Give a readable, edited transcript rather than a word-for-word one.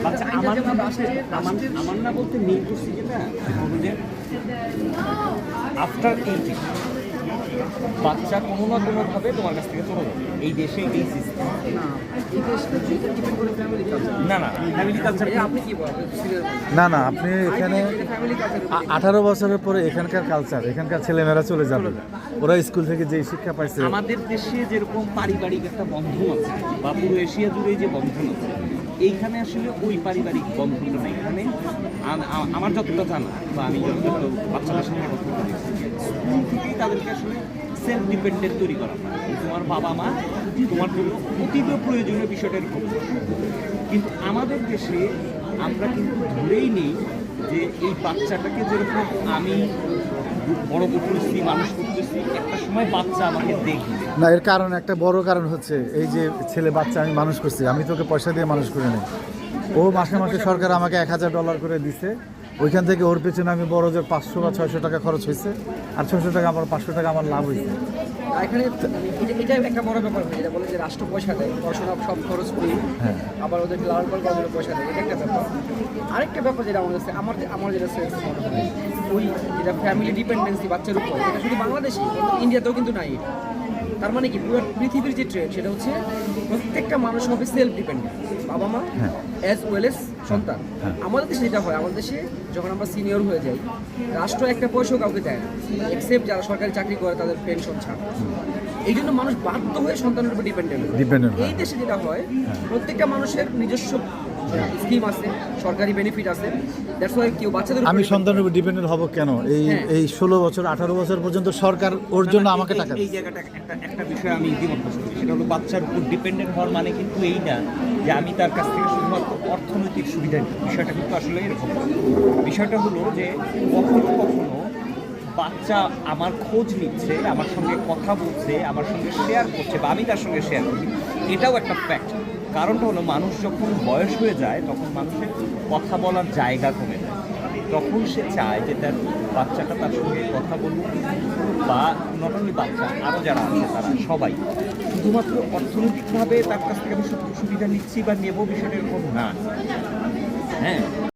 আচ্ছা, আমার না বলতে মেয়ে করছি যেটা যে আফটার 18 বাচ্চা কোনো না কোনোভাবে তোমার কাছ থেকে চলে যাবে। এই দেশে এই সিস্টেম না না ফ্যামিলি কালচার। আপনি কি বলেন? না না, আপনি এখানে 18 বছরের পরে এখানকার কালচার, এখানকার ছেলেমেয়েরা চলে যাবে, ওরা স্কুল থেকে যে শিক্ষা পাইছে। আমাদের দেশে যেরকম পারিবারিক একটা বন্ধন আছে বা পুরো এশিয়া জুড়ে যে বন্ধন আছে, এইখানে আসলে ওই পারিবারিক বন্ধনটা নেই। এখানে আমার যতটা জানা বা আমি যতটা বাচ্চাদের সঙ্গে কথা বলেছি, স্কুল থেকেই তাদেরকে আসলে সেলফ ডিপেন্ডেন্ট তৈরি করা হয়। তোমার বাবা মা তোমার জন্য অতীব প্রয়োজনীয় বিষয়টা এরকম। কিন্তু আমাদের দেশে আমরা কিন্তু ধরেই নেই যে এই বাচ্চাটাকে যেরকম আমি বড় করতেছি, মানুষ করতেছি, একটা সময় বাচ্চা আমাকে দেখবে না, এর কারণ একটা বড় কারণ হচ্ছে এই যে ছেলে বাচ্চা আমি মানুষ করছি, আমি তোকে পয়সা দিয়ে মানুষ করে নেই। ও মাসে মাসে সরকার আমাকে $1000 করে দিছে, ওইখান থেকে ওর পেছনে আমি বড় যে 500 বা 600 টাকা খরচ হয়েছে, আর 600 টাকা আমার 500 টাকা আমার লাভ হয়েছে। এখানে এটা একটা বড় ব্যাপার, যেটা বলে যে রাষ্ট্র পয়সা দেয়, পড়াশোনা সব খরচ করি, আবার ওদেরকে লালন পালন করার জন্য পয়সা দেয়, এটা একটা ব্যাপার। আরেকটা ব্যাপার যেটা আমার কাছে আমার যেটা সেন্স মনে হয়, ওই যেটা ফ্যামিলি ডিপেন্ডেন্সি বাচ্চার উপর, এটা শুধু বাংলাদেশি, ইন্ডিয়াতেও কিন্তু নাই এটা। তার মানে কি পুরো পৃথিবীর যে ট্রেন্ড সেটা হচ্ছে প্রত্যেকটা মানুষ হবে সেলফ ডিপেন্ডেন্ট, বাবা মা অ্যাজ ওয়েল এস সন্তান। আমাদের দেশে যেটা হয়, আমাদের দেশে যখন আমরা সিনিয়র হয়ে যাই, রাষ্ট্র একটা পয়সাও কাউকে দেয় না, এক্সেপ্ট যারা সরকারি চাকরি করে তাদের পেনশন ছাড়া। এই জন্য মানুষ বাধ্য হয়ে সন্তানের উপর ডিপেন্ডেন্ট। এই দেশে যেটা হয়, প্রত্যেকটা মানুষের নিজস্ব স্কিম আছে, সরকারি বেনিফিট আছে। দ্যাটস ওয়াই কেউ বাচ্চাদের আমি সন্তানের উপর ডিপেন্ডেন্ট হব কেন? এই 16 বছর 18 বছর পর্যন্ত সরকার ওর জন্য আমাকে টাকা এই জায়গাটা একটা বিষয় আমি দ্বিমত পোষণ করি। সেটা হলো বাচ্চার উপর ডিপেন্ডেন্ট হওয়ার মানে কিন্তু এই না যে আমি তার কাছ থেকে শুধুমাত্র অর্থনৈতিক সুবিধা নিই। বিষয়টা কিন্তু আসলে এরকম। বিষয়টা হলো যে কখনো কখনো বাচ্চা আমার খোঁজ নিচ্ছে, আমার সঙ্গে কথা বলছে, আমার সঙ্গে শেয়ার করছে বা আমি তার সঙ্গে শেয়ার করি, এটাও একটা ফ্যাক্ট। কারণটা হলো মানুষ যখন বয়স হয়ে যায় তখন মানুষের কথা বলার জায়গা কমে যায়, তখন সে চায় যে তার বাচ্চাটা তার সঙ্গে কথা বলুক, বা নট অনলি বাচ্চা, আরও যারা আছে তারা সবাই শুধুমাত্র অর্থনৈতিকভাবে তার কাছ থেকে আমি সুবিধা নিচ্ছি বা নেব, বিষয়টা এরকম না। হ্যাঁ।